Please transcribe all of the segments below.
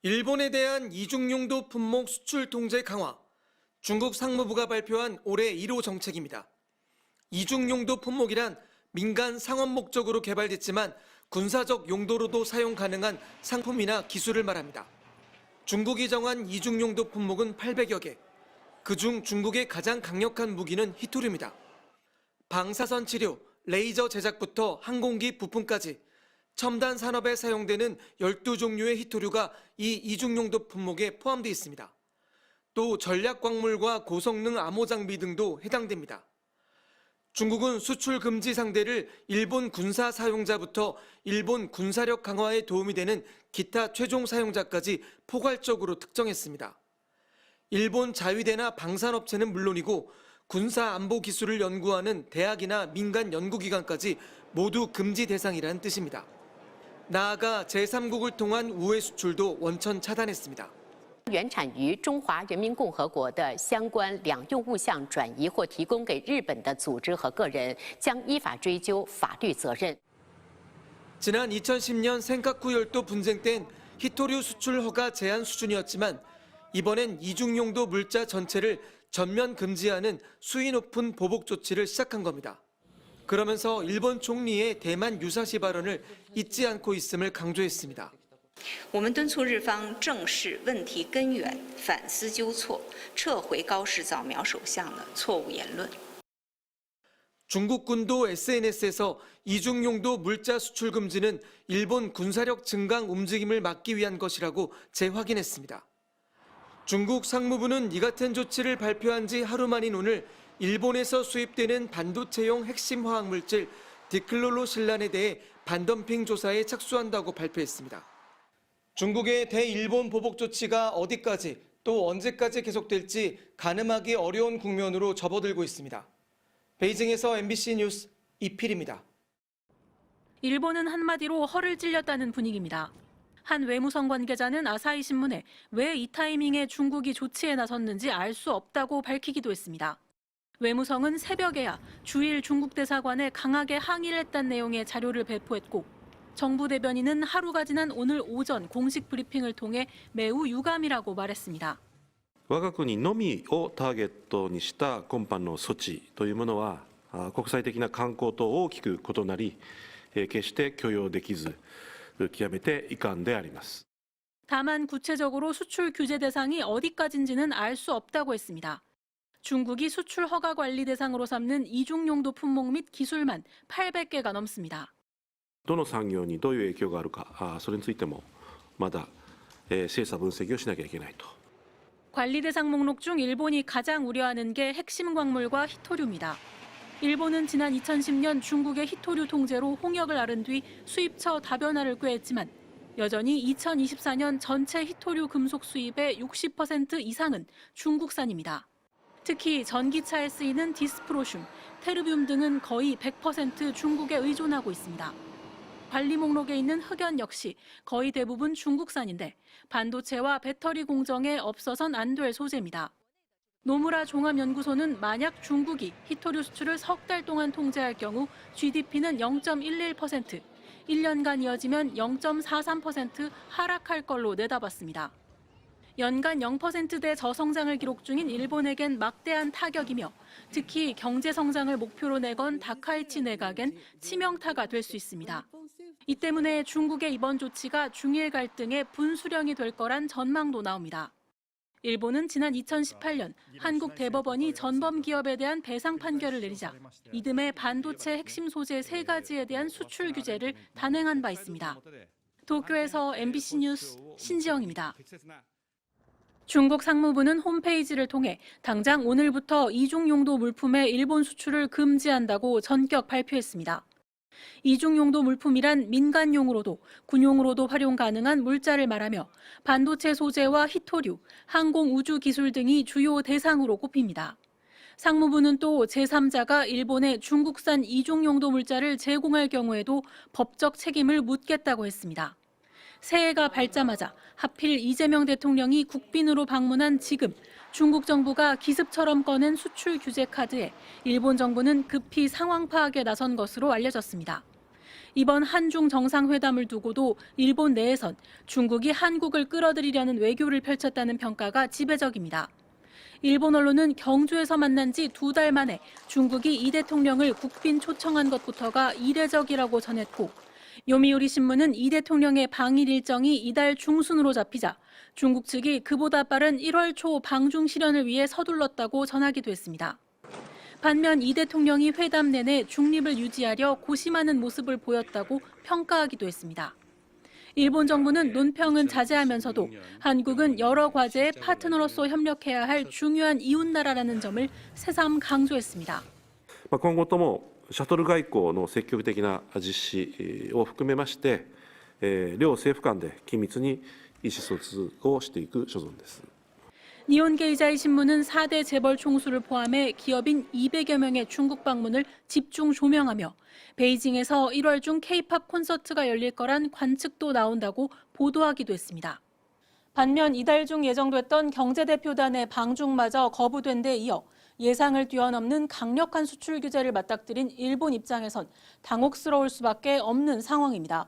일본에 대한 이중용도 품목 수출 통제 강화. 중국 상무부가 발표한 올해 1호 정책입니다. 이중용도 품목이란 민간 상업 목적으로 개발됐지만 군사적 용도로도 사용 가능한 상품이나 기술을 말합니다. 중국이 정한 이중용도 품목은 800여 개. 그중 중국의 가장 강력한 무기는 히토류입니다. 방사선 치료, 레이저 제작부터 항공기 부품까지 첨단 산업에 사용되는 12종류의 히토류가 이 이중용도 품목에 포함되어 있습니다. 또 전략광물과 고성능 암호 장비 등도 해당됩니다. 중국은 수출 금지 상대를 일본 군사 사용자부터 일본 군사력 강화에 도움이 되는 기타 최종 사용자까지 포괄적으로 특정했습니다. 일본 자위대나 방산업체는 물론이고 군사 안보 기술을 연구하는 대학이나 민간 연구기관까지 모두 금지 대상이라는 뜻입니다. 나아가 제3국을 통한 우회 수출도 원천 차단했습니다. 原产于中华人民共和国的相关两用物项转移或提供给日本的组织和个人，将依法追究法律责任。 지난 2010년 센카쿠 열도 분쟁 땐 히토류 수출 허가 제한 수준이었지만 이번엔 이중용도 물자 전체를 전면 금지하는 수위 높은 보복 조치를 시작한 겁니다. 그러면서 일본 총리의 대만 유사시 발언을 잊지 않고 있음을 강조했습니다. 我们敦促日方正视问题根源，反思纠错，撤回高市早苗首相的错误言论。 중국군도 SNS에서 이중용도 물자 수출 금지는 일본 군사력 증강 움직임을 막기 위한 것이라고 재확인했습니다. 중국 상무부는 이 같은 조치를 발표한 지 하루 만인 오늘 일본에서 수입되는 반도체용 핵심 화학물질 디클로로실란에 대해 반덤핑 조사에 착수한다고 발표했습니다. 중국의 대일본 보복 조치가 어디까지 또 언제까지 계속될지 가늠하기 어려운 국면으로 접어들고 있습니다. 베이징에서 MBC 뉴스 이필입니다. 일본은 한마디로 허를 찔렸다는 분위기입니다. 한 외무성 관계자는 아사히 신문에 왜 이 타이밍에 중국이 조치에 나섰는지 알 수 없다고 밝히기도 했습니다. 외무성은 새벽에야 주일 중국 대사관에 강하게 항의를 했다는 내용의 자료를 배포했고 정부 대변인은 하루가 지난 오늘 오전 공식 브리핑을 통해 매우 유감이라고 말했습니다. 我が国のみをターゲットにした今般の措置というものは国際的な慣行と大きく異なり決して許容できず極めて遺憾であります. 다만 구체적으로 수출 규제 대상이 어디까지인지는 알 수 없다고 했습니다. 중국이 수출 허가 관리 대상으로 삼는 이중용도 품목 및 기술만 800개가 넘습니다. どの産業にどういう影響があるかそれについてもまだ精査分析をしなきゃいけないと. 관리 대상 목록 중 일본이 가장 우려하는 게 핵심 광물과 히토류입니다. 일본은 지난 2010년 중국의 히토류 통제로 홍역을 앓은 뒤 수입처 다변화를 꾀했지만 여전히 2024년 전체 히토류 금속 수입의 60% 이상은 중국산입니다. 특히 전기차에 쓰이는 디스프로슘, 테르뷴 등은 거의 100% 중국에 의존하고 있습니다. 관리 목록에 있는 흑연 역시 거의 대부분 중국산인데 반도체와 배터리 공정에 없어선 안 될 소재입니다. 노무라 종합연구소는 만약 중국이 히토류 수출을 석 달 동안 통제할 경우 GDP는 0.11%, 1년간 이어지면 0.43% 하락할 걸로 내다봤습니다. 연간 0%대 저성장을 기록 중인 일본에겐 막대한 타격이며 특히 경제 성장을 목표로 내건 다카이치 내각엔 치명타가 될 수 있습니다. 이 때문에 중국의 이번 조치가 중일 갈등의 분수령이 될 거란 전망도 나옵니다. 일본은 지난 2018년 한국 대법원이 전범 기업에 대한 배상 판결을 내리자 이듬해 반도체 핵심 소재 3가지에 대한 수출 규제를 단행한 바 있습니다. 도쿄에서 MBC 뉴스 신지영입니다. 중국 상무부는 홈페이지를 통해 당장 오늘부터 이중용도 물품의 일본 수출을 금지한다고 전격 발표했습니다. 이중용도 물품이란 민간용으로도 군용으로도 활용 가능한 물자를 말하며 반도체 소재와 히토류, 항공 우주 기술 등이 주요 대상으로 꼽힙니다. 상무부는 또 제3자가 일본에 중국산 이중용도 물자를 제공할 경우에도 법적 책임을 묻겠다고 했습니다. 새해가 밝자마자 하필 이재명 대통령이 국빈으로 방문한 지금 중국 정부가 기습처럼 꺼낸 수출 규제 카드에 일본 정부는 급히 상황 파악에 나선 것으로 알려졌습니다. 이번 한중 정상회담을 두고도 일본 내에선 중국이 한국을 끌어들이려는 외교를 펼쳤다는 평가가 지배적입니다. 일본 언론은 경주에서 만난 지 2달 만에 중국이 이 대통령을 국빈 초청한 것부터가 이례적이라고 전했고, 요미우리 신문은 이 대통령의 방일 일정이 이달 중순으로 잡히자 중국 측이 그보다 빠른 1월 초 방중 실현을 위해 서둘렀다고 전하기도 했습니다. 반면 이 대통령이 회담 내내 중립을 유지하려 고심하는 모습을 보였다고 평가하기도 했습니다. 일본 정부는 논평은 자제하면서도 한국은 여러 과제에 파트너로서 협력해야 할 중요한 이웃나라라는 점을 새삼 강조했습니다. 今後ともシャトル外交の積極的な実施を含めまして、両政府間で緊密に意思疎通をしていく所存です。 니혼게이자이 신문은 4대 재벌 총수를 포함해 기업인 200여 명의 중국 방문을 집중 조명하며 베이징에서 1월 중 K-팝 콘서트가 열릴 거란 관측도 나온다고 보도하기도 했습니다. 반면 이달 중 예정됐던 경제대표단의 방중마저 거부된 데 이어 예상을 뛰어넘는 강력한 수출 규제를 맞닥뜨린 일본 입장에선 당혹스러울 수밖에 없는 상황입니다.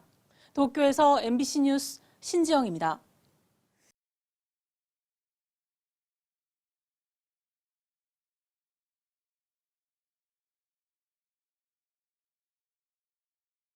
도쿄에서 MBC 뉴스 신지영입니다.